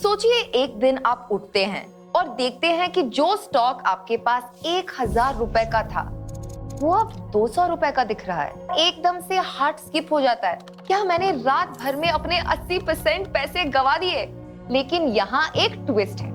सोचिए एक दिन आप उठते हैं और देखते हैं कि जो स्टॉक आपके पास 1,000 रुपए का था वो अब 200 रुपए का दिख रहा है। एकदम से हार्ट स्किप हो जाता है। क्या मैंने रात भर में अपने 80% पैसे गवा दिए? लेकिन यहाँ एक ट्विस्ट है।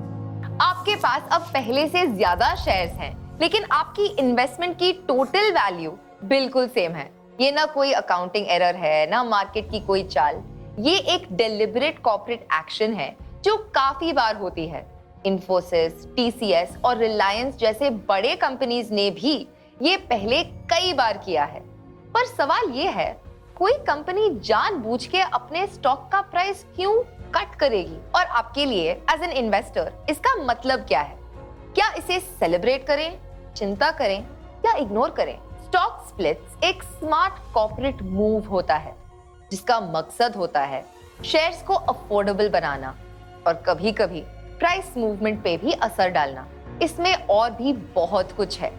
आपके पास अब पहले से ज्यादा शेयर्स हैं, लेकिन आपकी इन्वेस्टमेंट की टोटल वैल्यू बिल्कुल सेम है। ये ना कोई अकाउंटिंग एरर है, ना मार्केट की कोई चाल। ये एक डेलिबरेट कॉर्पोरेट एक्शन है जो काफी बार होती है। इन्फोसिस, टीसीएस और रिलायंस जैसे बड़े कंपनीज ने भी ये पहले कई बार किया है। पर सवाल ये है, कोई कंपनी जानबूझ के अपने स्टॉक का प्राइस क्यों कट करेगी? और आपके लिए एज एन इन्वेस्टर इसका मतलब क्या है? क्या इसे सेलिब्रेट करें, चिंता करें या इग्नोर करें? स्टॉक स्प्लिट्स एक स्मार्ट कॉर्पोरेट मूव होता है जिसका मकसद होता है शेयर्स को अफोर्डेबल बनाना और कभी-कभी प्राइस मूवमेंट पे भी असर डालना। इसमें और भी बहुत कुछ है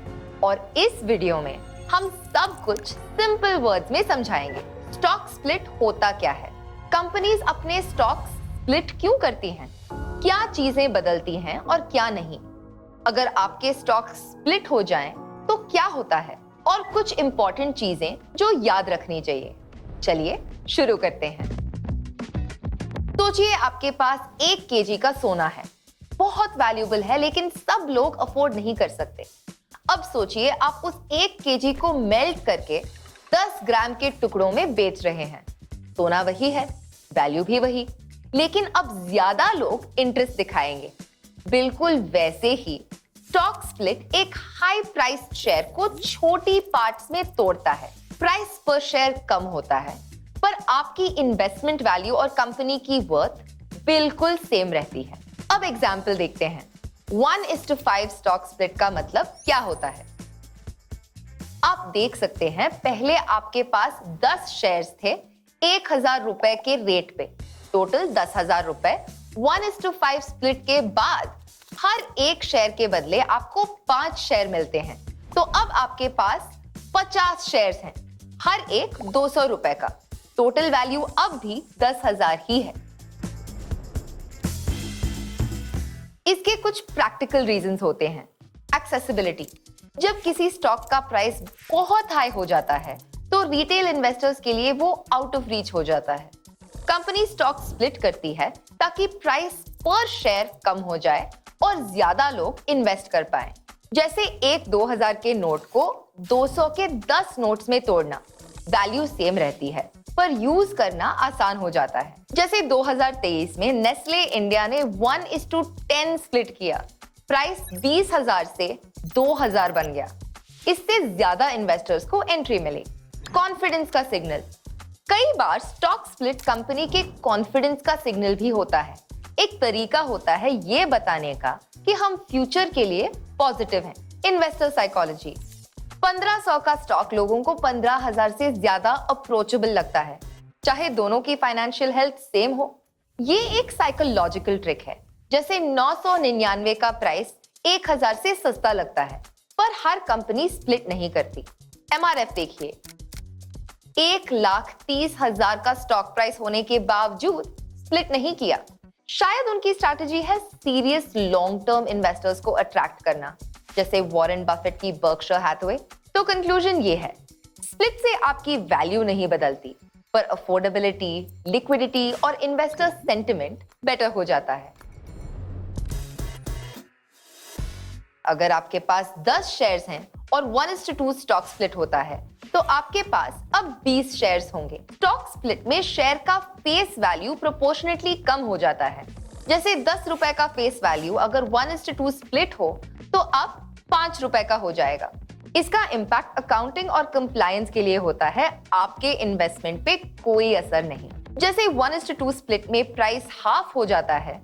और इस वीडियो में हम सब कुछ सिंपल वर्ड्स में समझाएंगे। स्टॉक स्प्लिट होता क्या है? कंपनीज अपने स्टॉक स्प्लिट क्यों करती हैं? क्या चीजें बदलती हैं और क्या नहीं? अगर आपके स्टॉक स्प्लिट हो जाएं तो क्या होता है? और कुछ इंपॉर्टेंट चीजें जो याद रखनी चाहिए। चलिए शुरू करते हैं। सोचिए आपके पास 1 केजी का सोना है। बहुत वैल्यूएबल है, लेकिन सब लोग अफोर्ड नहीं कर सकते। अब सोचिए आप उस 1 केजी को मेल्ट करके 10 ग्राम के टुकड़ों में बेच रहे हैं। सोना वही है, वैल्यू भी वही, लेकिन अब ज्यादा लोग इंटरेस्ट दिखाएंगे। बिल्कुल वैसे ही स्टॉक स्प्लिट एक हाई प्राइस शेयर को छोटी पार्ट्स में तोड़ता है। प्राइस पर शेयर कम होता है, पर आपकी इन्वेस्टमेंट वैल्यू और कंपनी की वर्थ बिल्कुल सेम रहती है। अब एग्जाम्पल देखते हैं। 1:5 स्टॉक स्प्लिट का मतलब क्या होता है? आप देख सकते हैं, पहले आपके पास 10 शेयर्स थे 1,000 रुपए के रेट पे, टोटल 10,000 रुपए। 1:5 स्प्लिट के बाद हर एक शेयर के बदले आपको 5 शेयर मिलते हैं। तो अब आपके पास 50 शेयर्स हैं, हर एक 200 रुपए का। टोटल वैल्यू अब भी 10,000 ही है। इसके कुछ प्रैक्टिकल रीजंस होते हैं। एक्सेसिबिलिटी। जब किसी स्टॉक का प्राइस बहुत हाई हो जाता है तो रिटेल इन्वेस्टर्स के लिए वो आउट ऑफ रीच हो जाता है। कंपनी स्टॉक स्प्लिट करती है ताकि प्राइस पर शेयर कम हो जाए और ज्यादा लोग इन्वेस्ट कर पाएं। जैसे एक 2000 के नोट को 200 के 10 नोट्स में तोड़ना। वैल्यू सेम रहती है पर यूज करना आसान हो जाता है। जैसे 2023 में नेस्ले इंडिया ने 1:10 स्प्लिट किया। प्राइस 20,000 से 2,000 बन गया। इससे ज्यादा इन्वेस्टर्स को एंट्री मिली। कॉन्फिडेंस का सिग्नल। कई बार स्टॉक स्प्लिट कंपनी के कॉन्फिडेंस का सिग्नल भी होता है। एक तरीका होता है ये बताने का कि हम फ्यूचर के लिए पॉजिटिव हैं। Investor psychology. 1500 का स्टॉक लोगों को 15,000 से ज्यादा अप्रोचेबल लगता है, चाहे दोनों की फाइनेंशियल हेल्थ सेम हो। ये एक साइकोलॉजिकल ट्रिक है। जैसे 999 का प्राइस 1,000 से सस्ता लगता है, पर हर कंपनी स्प्लिट नहीं करती। एमआरएफ देखिए, 1,30,000 का स्टॉक प्राइस होने के बावजूद स्प्लिट नहीं किया। शायद उनकी स्ट्रैटेजी है सीरियस लॉन्ग टर्म इन्वेस्टर्स को अट्रैक्ट करना, जैसे वॉरेन बफेट की बर्कशायर हैथवे। तो कंक्लूजन ये है, स्प्लिट से आपकी वैल्यू नहीं बदलती, पर अफोर्डेबिलिटी, लिक्विडिटी और इन्वेस्टर सेंटिमेंट बेटर हो जाता है। अगर आपके पास 10 शेयर्स हैं और 1:2 स्टॉक स्प्लिट होता है तो आपके पास अब 20 शेयर्स होंगे। स्टॉक स्प्लिट में शेयर का फेस वैल्यू प्रोपोर्शनेटली कम हो जाता है। जैसे 10 रुपए का फेस वैल्यू अगर 1:2 स्प्लिट हो तो अब 5 रुपए का हो जाएगा। इसका इम्पैक्ट अकाउंटिंग और कंप्लायंस के लिए होता है, आपके इन्वेस्टमेंट पे कोई असर नहीं। जैसे 1:2 स्प्लिट में प्राइस हाफ हो जाता है,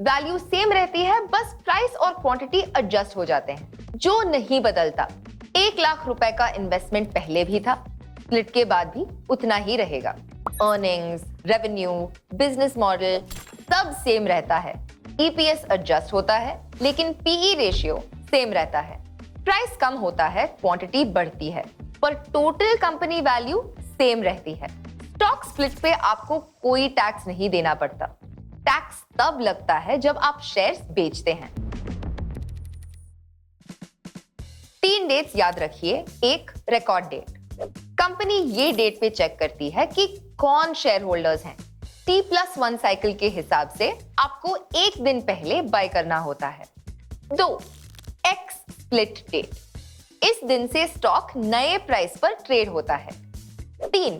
वैल्यू सेम रहती है, बस प्राइस और क्वांटिटी एडजस्ट हो जाते हैं। जो नहीं बदलता, 1 लाख रुपए का इन्वेस्टमेंट पहले भी था, स्प्लिट के बाद भी उतना ही रहेगा। अर्निंग्स, रेवेन्यू, बिजनेस मॉडल सब सेम रहता है। ईपीएस एडजस्ट होता है, लेकिन पीई रेशियो सेम रहता है। प्राइस कम होता है, क्वांटिटी बढ़ती है, पर टोटल कंपनी वैल्यू सेम रहती है। स्टॉक स्प्लिट पे आपको कोई टैक्स नहीं देना पड़ता। टैक्स तब लगता है जब आप शेयर्स बेचते हैं। 3 डेट्स याद रखिए। एक, रिकॉर्ड डेट। कंपनी ये डेट पे चेक करती है कि कौन शेयर होल्डर्स हैं। T+1 साइकिल के हिसाब से आपको एक दिन पहले बाय करना होता है। 2, एक्स स्प्लिट डेट। इस दिन से स्टॉक नए प्राइस पर ट्रेड होता है। 3,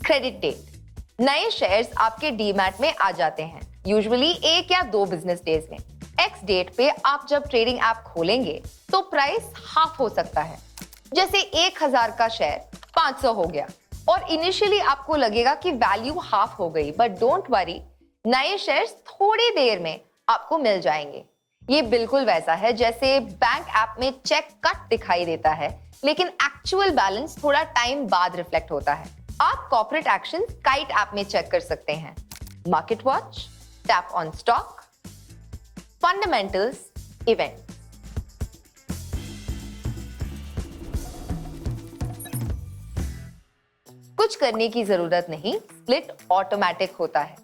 क्रेडिट डेट। नए शेयर्स आपके डीमैट में आ जाते हैं, यूजुअली 1 या 2 बिजनेस डेज में। एक्स डेट पे आप जब ट्रेडिंग ऐप खोलेंगे तो प्राइस हाफ हो सकता है। जैसे 1000 का शेयर 500 हो गया और इनिशियली आपको लगेगा कि वैल्यू हाफ हो गई, बट डोंट वरी, नए शेयर्स थोड़ी देर में आपको मिल जाएंगे। ये बिल्कुल वैसा है जैसे बैंक ऐप में चेक कट दिखाई देता है, लेकिन एक्चुअल बैलेंस थोड़ा टाइम बाद रिफ्लेक्ट होता है। आप कॉर्पोरेट एक्शन काइट ऐप में चेक कर सकते हैं। Market watch, tap on stock, fundamentals, event. कुछ करने की जरूरत नहीं, स्प्लिट ऑटोमेटिक होता है।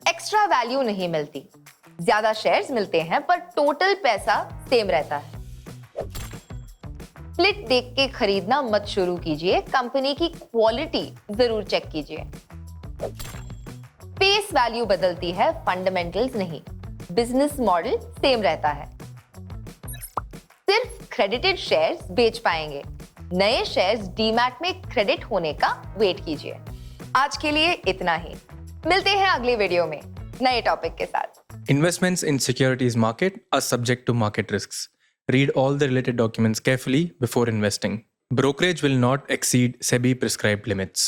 एक्स्ट्रा वैल्यू नहीं मिलती, ज्यादा शेयर्स मिलते हैं पर टोटल पैसा सेम रहता है। स्प्लिट देख के खरीदना मत शुरू कीजिए, कंपनी की क्वालिटी जरूर चेक कीजिए। फेस वैल्यू बदलती है, फंडामेंटल्स नहीं। बिजनेस मॉडल सेम रहता है। सिर्फ क्रेडिटेड शेयर्स बेच पाएंगे, नए शेयर्स डीमैट में क्रेडिट होने का वेट कीजिए। आज के लिए इतना ही, मिलते हैं अगले वीडियो में नए टॉपिक के साथ। Investments in securities market are subject to market risks. Read all the related documents carefully before investing. Brokerage will not exceed SEBI prescribed limits.